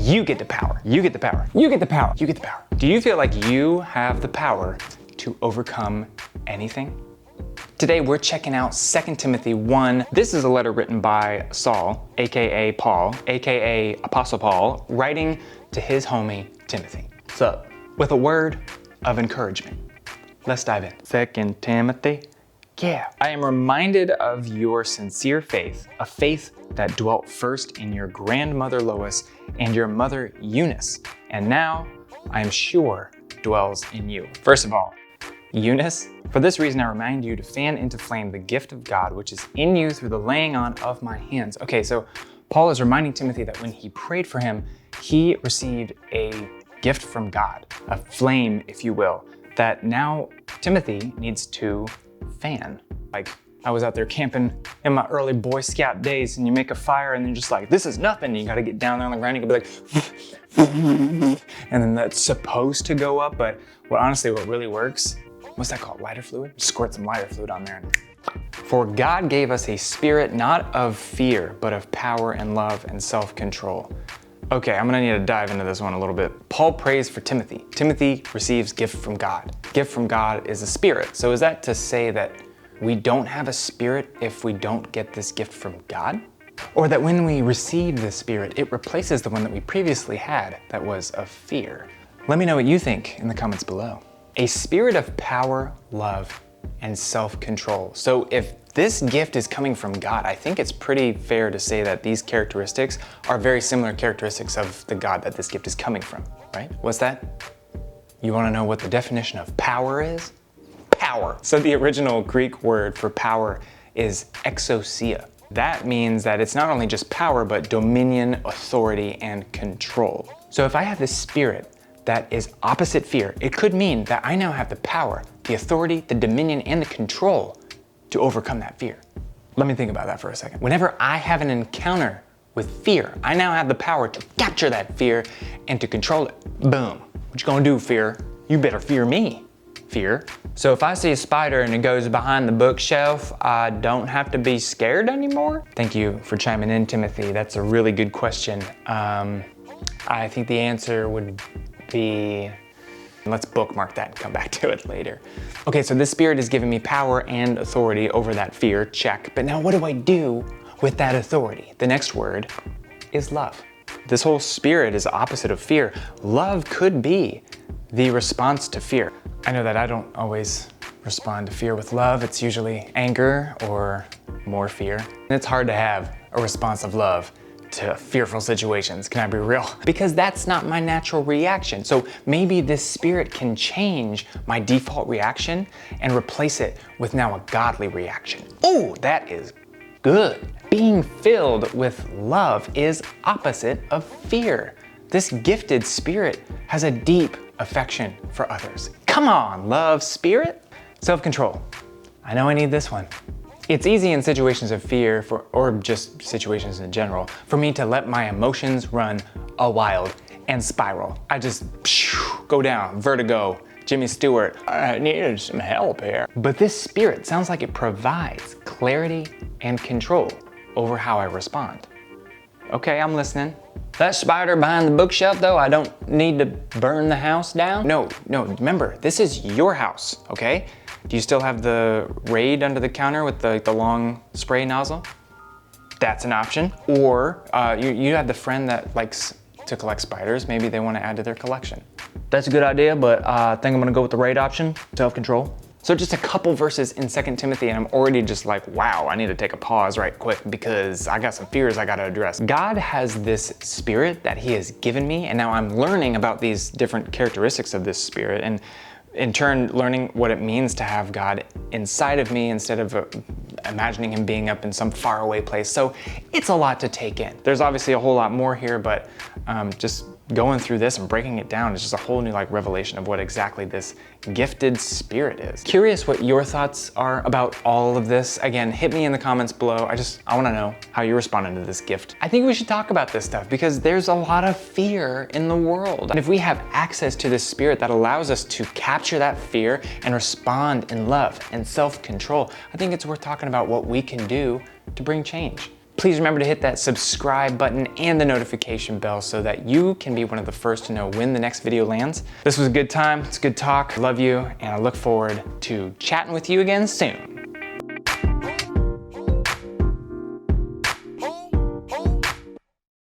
You get the power. You get the power. You get the power. You get the power. Do you feel like you have the power to overcome anything? Today we're checking out 2 Timothy 1. This is a letter written by Saul, aka Paul, aka Apostle Paul, writing to his homie Timothy. What's up? With a word of encouragement. Let's dive in. 2 Timothy. Yeah. I am reminded of your sincere faith, a faith that dwelt first in your grandmother Lois and your mother Eunice, and now I am sure dwells in you. First of all, Eunice, for this reason I remind you to fan into flame the gift of God which is in you through the laying on of my hands. Okay, so Paul is reminding Timothy that when he prayed for him, he received a gift from God, a flame, if you will, that now Timothy needs to fan. Like, I was out there camping in my early Boy Scout days, and you make a fire and you're just like, this is nothing. You gotta get down there on the ground, you gotta be like, and then that's supposed to go up, but what really works, what's that called, lighter fluid? Squirt some lighter fluid on there. For God gave us a spirit not of fear, but of power and love and self-control. Okay, I'm gonna need to dive into this one a little bit. Paul prays for Timothy. Timothy receives gift from God. Gift from God is a spirit. So is that to say that we don't have a spirit if we don't get this gift from God? Or that when we receive this spirit, it replaces the one that we previously had that was of fear? Let me know what you think in the comments below. A spirit of power, love, and self-control. So if this gift is coming from God, I think it's pretty fair to say that these characteristics are very similar characteristics of the God that this gift is coming from, right? What's that? You wanna know what the definition of power is? Power. So the original Greek word for power is exousia. That means that it's not only just power, but dominion, authority, and control. So if I have this spirit that is opposite fear, it could mean that I now have the power, the authority, the dominion, and the control to overcome that fear. Let me think about that for a second. Whenever I have an encounter with fear, I now have the power to capture that fear and to control it. Boom. What you gonna do, fear? You better fear me, fear. So if I see a spider and it goes behind the bookshelf, I don't have to be scared anymore? Thank you for chiming in, Timothy. That's a really good question. I think the answer would be, let's bookmark that and come back to it later. Okay, so this spirit is giving me power and authority over that fear, check. But now what do I do with that authority? The next word is love. This whole spirit is opposite of fear. Love could be the response to fear. I know that I don't always respond to fear with love. It's usually anger or more fear. And it's hard to have a response of love to fearful situations, can I be real? Because that's not my natural reaction. So maybe this spirit can change my default reaction and replace it with now a godly reaction. Oh, that is good. Being filled with love is opposite of fear. This gifted spirit has a deep affection for others. Come on, love spirit. Self-control. I know I need this one. It's easy in situations of fear, or just situations in general, for me to let my emotions run wild and spiral. I just go down, vertigo, Jimmy Stewart, I needed some help here. But this spirit sounds like it provides clarity and control over how I respond. Okay, I'm listening. That spider behind the bookshelf though, I don't need to burn the house down. No, remember, this is your house, okay? Do you still have the Raid under the counter with the long spray nozzle? That's an option. Or you have the friend that likes to collect spiders. Maybe they want to add to their collection. That's a good idea, but I think I'm gonna go with the Raid option, self-control. So just a couple verses in 2 Timothy and I'm already just like, wow, I need to take a pause right quick because I got some fears I gotta address. God has this spirit that he has given me, and now I'm learning about these different characteristics of this spirit, and in turn learning what it means to have God inside of me instead of imagining him being up in some faraway place. So it's a lot to take in. There's obviously a whole lot more here, but just going through this and breaking it down is just a whole new revelation of what exactly this gifted spirit is. Curious what your thoughts are about all of this. Again, hit me in the comments below. I wanna know how you're responding to this gift. I think we should talk about this stuff because there's a lot of fear in the world. And if we have access to this spirit that allows us to capture that fear and respond in love and self-control, I think it's worth talking about what we can do to bring change. Please remember to hit that subscribe button and the notification bell so that you can be one of the first to know when the next video lands. This was a good time, it's a good talk. I love you, and I look forward to chatting with you again soon.